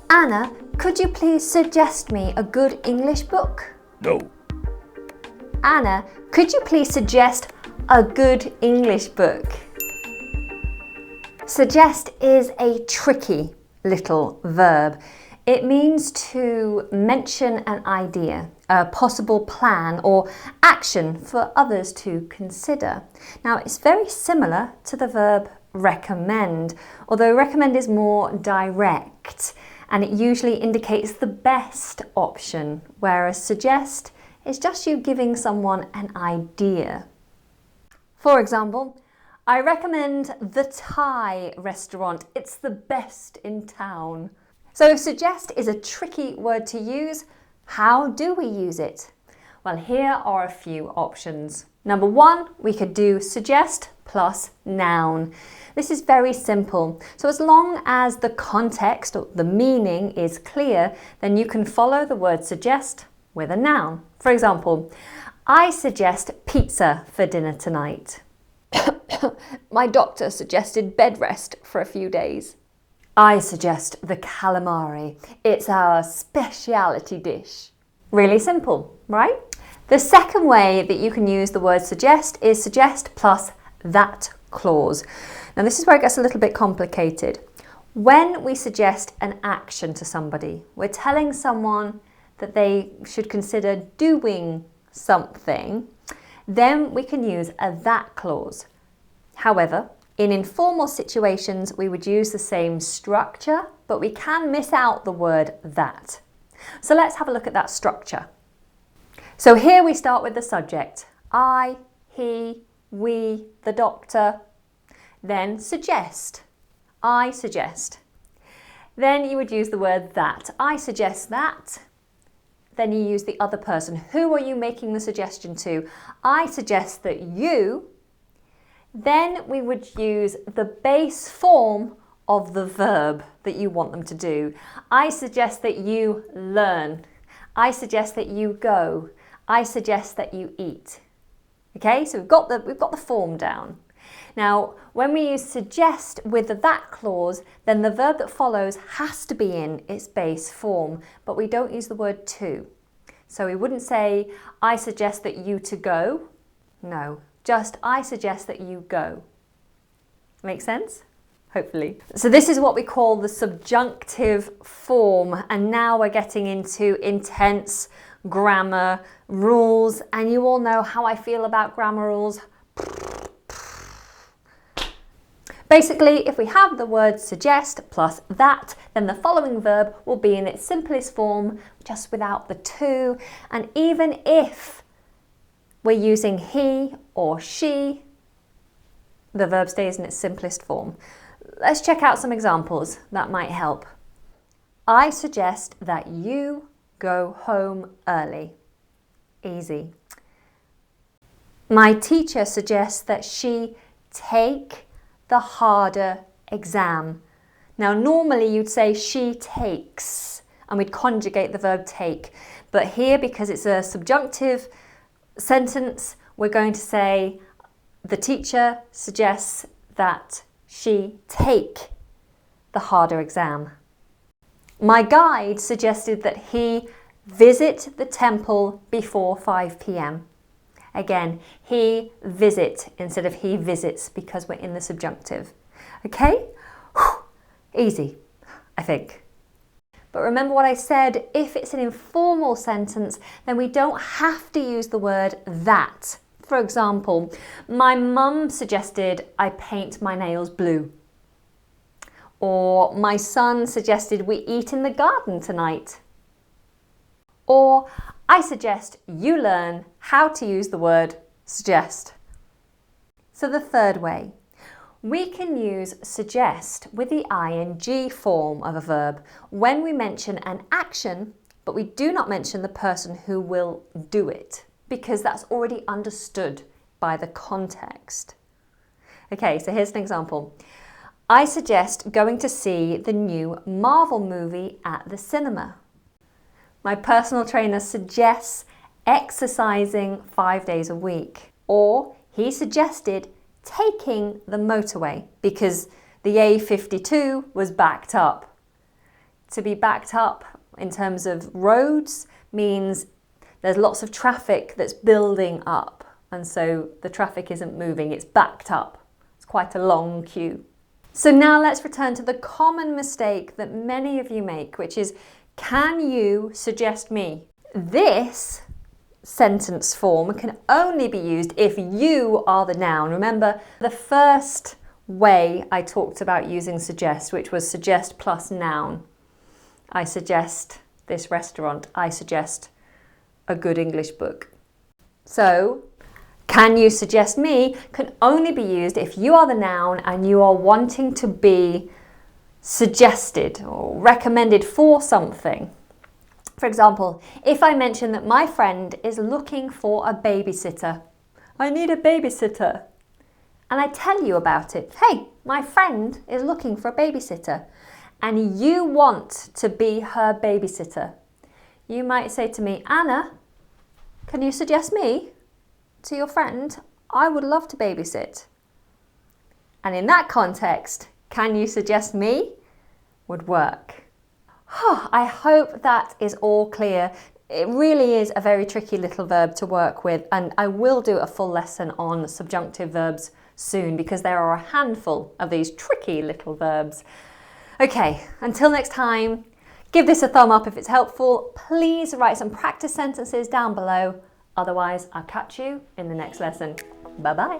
Anna, could you please suggest me a good English book? No. Anna, could you please suggest a good English book? Suggest is a tricky little verb. It means to mention an idea, a possible plan or action for others to consider. Now, it's very similar to the verb recommend, although recommend is more direct and it usually indicates the best option, whereas suggest is just you giving someone an idea. For example, I recommend the Thai restaurant. It's the best in town. So suggest is a tricky word to use. How do we use it? Well, here are a few options. Number one, we could do suggest plus noun. This is very simple. So as long as the context or the meaning is clear, then you can follow the word suggest with a noun. For example, I suggest pizza for dinner tonight. My doctor suggested bed rest for a few days. I suggest the calamari. It's our speciality dish. Really simple, right? The second way that you can use the word suggest is suggest plus that clause. Now this is where it gets a little bit complicated. When we suggest an action to somebody, we're telling someone that they should consider doing something, then we can use a that clause. However, in informal situations, we would use the same structure, but we can miss out the word that. So let's have a look at that structure. So here we start with the subject. I, he, we, the doctor. Then suggest. I suggest. Then you would use the word that. I suggest that. Then you use the other person. Who are you making the suggestion to? I suggest that you. Then we would use the base form of the verb that you want them to do. I suggest that you learn. I suggest that you go. I suggest that you eat. Okay, so we've got the form down. Now, when we use suggest with the that clause, then the verb that follows has to be in its base form, but we don't use the word to. So we wouldn't say, I suggest that you to go. No. Just, I suggest that you go. Make sense? Hopefully. So this is what we call the subjunctive form. And now we're getting into intense grammar rules. And you all know how I feel about grammar rules. Basically, if we have the word suggest plus that, then the following verb will be in its simplest form, just without the to. And even if we're using he or she, the verb stays in its simplest form. Let's check out some examples that might help. I suggest that you go home early. Easy. My teacher suggests that she take the harder exam. Now normally you'd say she takes and we'd conjugate the verb take, but here because it's a subjunctive sentence, we're going to say the teacher suggests that she take the harder exam. My guide suggested that he visit the temple before 5 p.m. Again, he visit instead of he visits because we're in the subjunctive. Okay? Whew. Easy, I think. But remember what I said, if it's an informal sentence, then we don't have to use the word that. For example, my mum suggested I paint my nails blue. Or my son suggested we eat in the garden tonight. Or I suggest you learn how to use the word suggest. So the third way. We can use suggest with the ing form of a verb when we mention an action, but we do not mention the person who will do it because that's already understood by the context. Okay, so here's an example. I suggest going to see the new Marvel movie at the cinema. My personal trainer suggests exercising 5 days a week. Or he suggested taking the motorway because the A52 was backed up. To be backed up in terms of roads means there's lots of traffic that's building up, and so the traffic isn't moving, it's backed up. It's quite a long queue. So now let's return to the common mistake that many of you make, which is, can you suggest me? This sentence form can only be used if you are the noun. Remember the first way I talked about using suggest, which was suggest plus noun. I suggest this restaurant. I suggest a good English book. So, can you suggest me can only be used if you are the noun and you are wanting to be suggested or recommended for something. For example, if I mention that my friend is looking for a babysitter, I need a babysitter, and I tell you about it. Hey, my friend is looking for a babysitter, and you want to be her babysitter. You might say to me, Anna, can you suggest me to your friend? I would love to babysit. And in that context, can you suggest me would work. I hope that is all clear. It really is a very tricky little verb to work with, and I will do a full lesson on subjunctive verbs soon because there are a handful of these tricky little verbs. Okay, until next time, give this a thumb up if it's helpful. Please write some practice sentences down below. Otherwise, I'll catch you in the next lesson. Bye-bye.